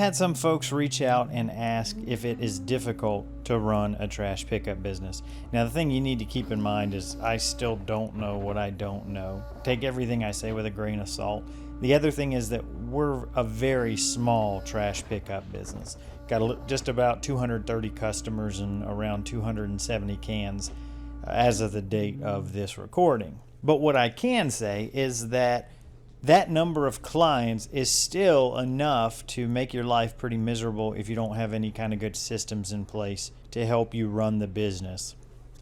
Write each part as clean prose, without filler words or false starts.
had some folks reach out and ask if it is difficult to run a trash pickup business. Now, the thing you need to keep in mind is I still don't know what I don't know. Take everything I say with a grain of salt. The other thing is that we're a very small trash pickup business. Got just about 230 customers and around 270 cans as of the date of this recording. But what I can say is that number of clients is still enough to make your life pretty miserable if you don't have any kind of good systems in place to help you run the business.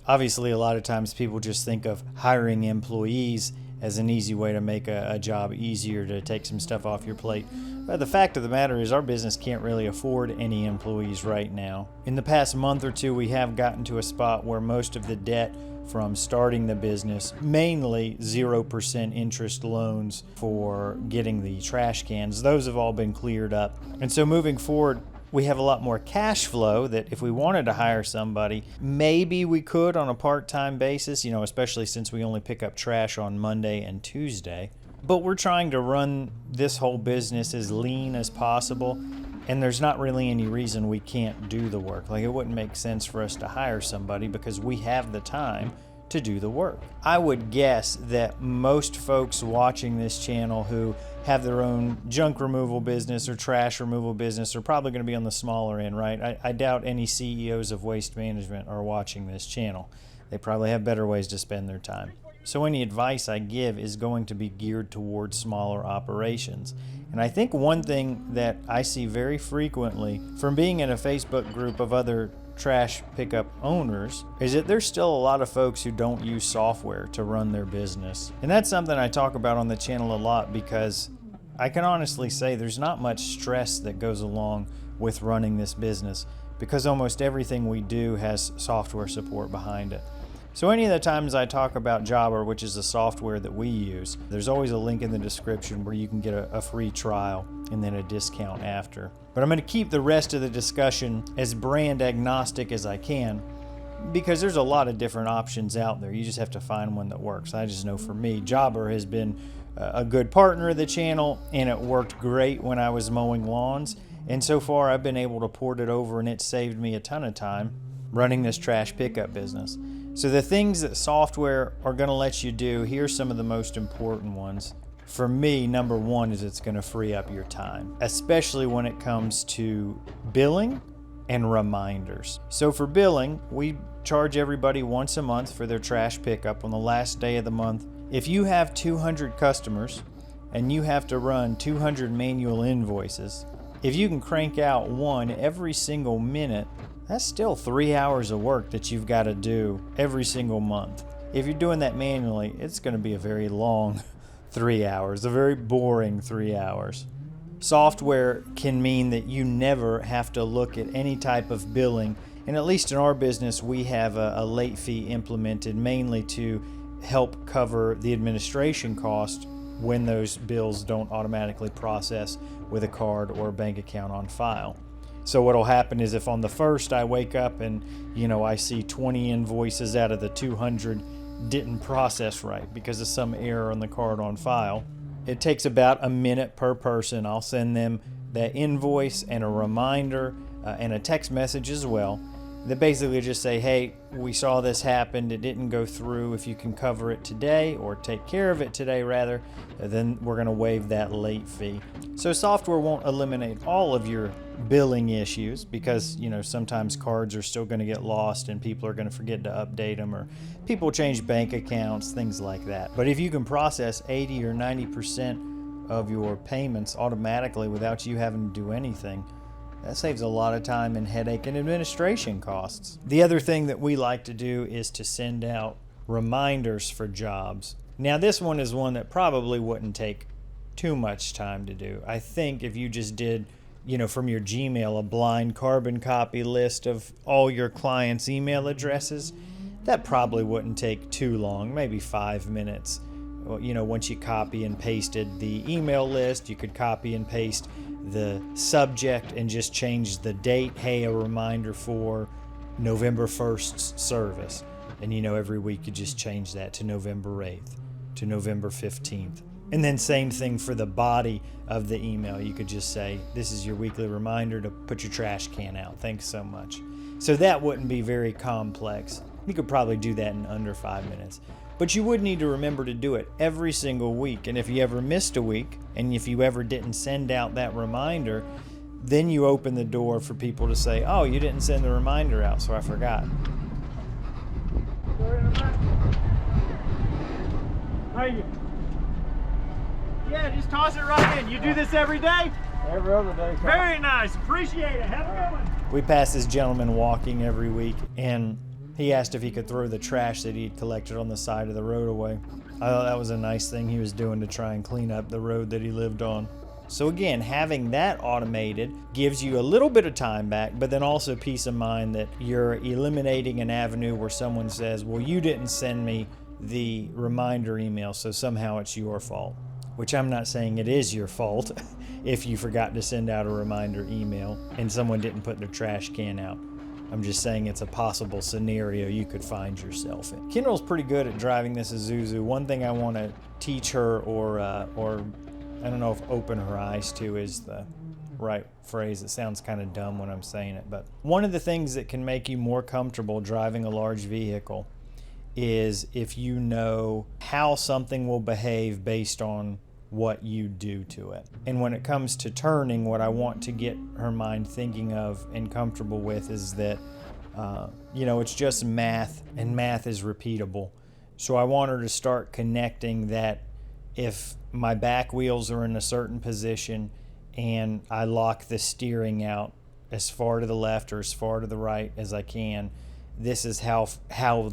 Obviously, a lot of times people just think of hiring employees as an easy way to make a job easier, to take some stuff off your plate. But the fact of the matter is our business can't really afford any employees right now. In the past month or two, we have gotten to a spot where most of the debt from starting the business, mainly 0% interest loans for getting the trash cans, those have all been cleared up. And so moving forward, we have a lot more cash flow that if we wanted to hire somebody, maybe we could on a part-time basis, especially since we only pick up trash on Monday and Tuesday. But we're trying to run this whole business as lean as possible, and there's not really any reason we can't do the work. Like, it wouldn't make sense for us to hire somebody because we have the time to do the work. I would guess that most folks watching this channel who have their own junk removal business or trash removal business are probably going to be on the smaller end, right? I doubt any CEOs of waste management are watching this channel. They probably have better ways to spend their time. So any advice I give is going to be geared towards smaller operations. And I think one thing that I see very frequently from being in a Facebook group of other trash pickup owners is that there's still a lot of folks who don't use software to run their business. And that's something I talk about on the channel a lot because I can honestly say there's not much stress that goes along with running this business because almost everything we do has software support behind it. So any of the times I talk about Jobber, which is the software that we use, there's always a link in the description where you can get a free trial and then a discount after. But I'm going to keep the rest of the discussion as brand agnostic as I can because there's a lot of different options out there. You just have to find one that works. I just know for me, Jobber has been a good partner of the channel and it worked great when I was mowing lawns. And so far I've been able to port it over and it saved me a ton of time running this trash pickup business. So the things that software are going to let you do, here's some of the most important ones. For me, number one is it's going to free up your time, especially when it comes to billing and reminders. So for billing, we charge everybody once a month for their trash pickup on the last day of the month. If you have 200 customers and you have to run 200 manual invoices, if you can crank out one every single minute, that's still 3 hours of work that you've got to do every single month. If you're doing that manually, it's going to be a very long 3 hours, a very boring 3 hours. Software can mean that you never have to look at any type of billing. And at least in our business, we have a late fee implemented mainly to help cover the administration cost when those bills don't automatically process with a card or a bank account on file. So what'll happen is if on the 1st I wake up and I see 20 invoices out of the 200 didn't process right because of some error on the card on file, it takes about a minute per person. I'll send them that invoice and a reminder and a text message as well that basically just say, hey, we saw this happen, it didn't go through. If you can cover it today or take care of it today rather, then we're going to waive that late fee. So software won't eliminate all of your billing issues because sometimes cards are still going to get lost and people are going to forget to update them, or people change bank accounts, things like that. But if you can process 80 or 90% of your payments automatically without you having to do anything, that saves a lot of time and headache and administration costs. The other thing that we like to do is to send out reminders for jobs. Now this one is one that probably wouldn't take too much time to do. I think if you just did from your Gmail, a blind carbon copy list of all your clients' email addresses, that probably wouldn't take too long, maybe 5 minutes. Once you copy and pasted the email list, you could copy and paste the subject and just change the date. Hey, a reminder for November 1st's service. And every week you just change that to November 8th, to November 15th. And then same thing for the body of the email. You could just say, this is your weekly reminder to put your trash can out. Thanks so much. So that wouldn't be very complex. You could probably do that in under 5 minutes. But you would need to remember to do it every single week. And if you ever missed a week, and if you ever didn't send out that reminder, then you open the door for people to say, oh, you didn't send the reminder out, so I forgot. How you? Yeah, just toss it right in. You do this every day? Every other day. Very nice. Appreciate it. Have a good one. We pass this gentleman walking every week, and he asked if he could throw the trash that he'd collected on the side of the road away. I thought that was a nice thing he was doing to try and clean up the road that he lived on. So again, having that automated gives you a little bit of time back, but then also peace of mind that you're eliminating an avenue where someone says, well, you didn't send me the reminder email, so somehow it's your fault. Which I'm not saying it is your fault if you forgot to send out a reminder email and someone didn't put their trash can out. I'm just saying it's a possible scenario you could find yourself in. Kendall's pretty good at driving this Isuzu. One thing I want to teach her, or I don't know if open her eyes to is the right phrase. It sounds kind of dumb when I'm saying it, but one of the things that can make you more comfortable driving a large vehicle is if you know how something will behave based on what you do to it. And when it comes to turning, what I want to get her mind thinking of and comfortable with is that, it's just math, and math is repeatable. So I want her to start connecting that if my back wheels are in a certain position and I lock the steering out as far to the left or as far to the right as I can, this is how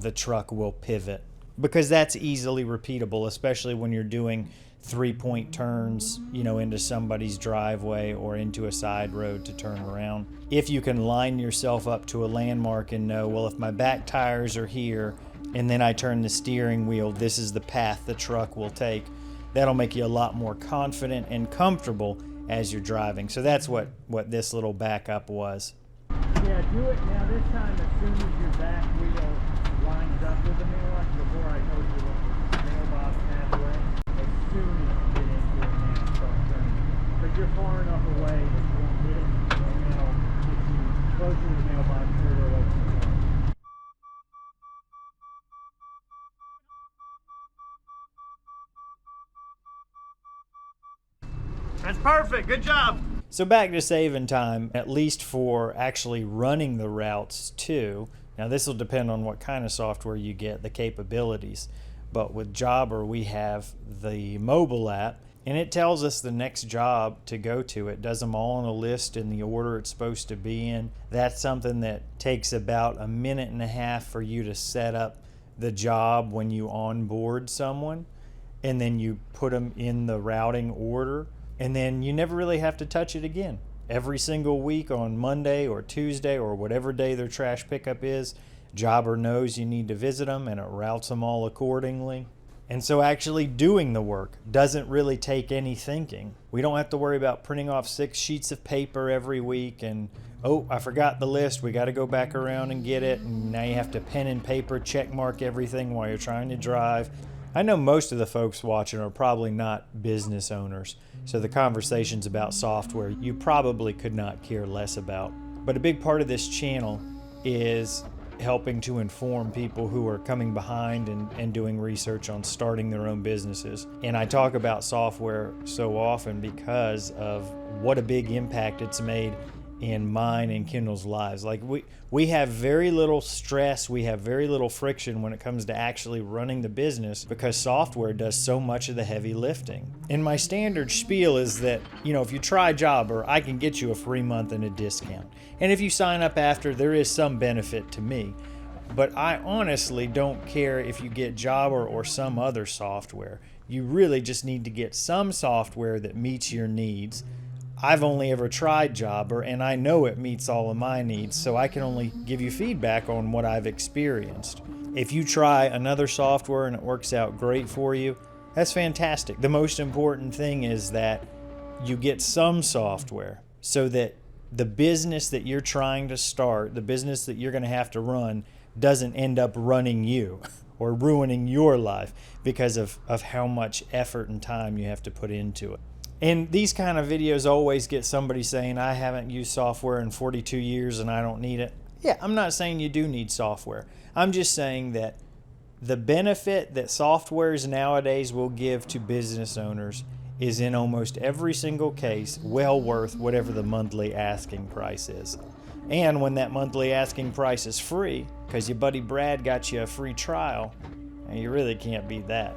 the truck will pivot. Because that's easily repeatable, especially when you're doing 3-point turns, into somebody's driveway or into a side road to turn around. If you can line yourself up to a landmark and know, well, if my back tires are here and then I turn the steering wheel, this is the path the truck will take. That'll make you a lot more confident and comfortable as you're driving. So that's what this little backup was. Yeah, do it now. This time, as soon as your back wheel lines up with the mailbox, before I told you what the mailbox pathway, as soon as you get into it now, start turning. Because you're far enough away that you won't hit it, and it'll get you closer to the mailbox further away from the car. That's perfect. Good job. So back to saving time, at least for actually running the routes too. Now this will depend on what kind of software you get, the capabilities. But with Jobber, we have the mobile app, and it tells us the next job to go to. It does them all on a list in the order it's supposed to be in. That's something that takes about 1.5 minutes for you to set up the job when you onboard someone, and then you put them in the routing order. And then you never really have to touch it again. Every single week on Monday or Tuesday or whatever day their trash pickup is, Jobber knows you need to visit them and it routes them all accordingly. And so actually doing the work doesn't really take any thinking. We don't have to worry about printing off 6 sheets of paper every week and, oh, I forgot the list. We got to go back around and get it. And now you have to pen and paper check mark everything while you're trying to drive. I know most of the folks watching are probably not business owners, so the conversations about software you probably could not care less about. But a big part of this channel is helping to inform people who are coming behind and doing research on starting their own businesses. And I talk about software so often because of what a big impact it's made in mine and Kendall's lives. Like we have very little stress, we have very little friction when it comes to actually running the business because software does so much of the heavy lifting. And my standard spiel is that, if you try Jobber, I can get you a free month and a discount. And if you sign up after, there is some benefit to me. But I honestly don't care if you get Jobber or some other software. You really just need to get some software that meets your needs. I've only ever tried Jobber, and I know it meets all of my needs, so I can only give you feedback on what I've experienced. If you try another software and it works out great for you, that's fantastic. The most important thing is that you get some software so that the business that you're trying to start, the business that you're going to have to run, doesn't end up running you or ruining your life because of how much effort and time you have to put into it. And these kind of videos always get somebody saying, I haven't used software in 42 years and I don't need it. Yeah, I'm not saying you do need software. I'm just saying that the benefit that softwares nowadays will give to business owners is in almost every single case well worth whatever the monthly asking price is. And when that monthly asking price is free, because your buddy Brad got you a free trial, you really can't beat that.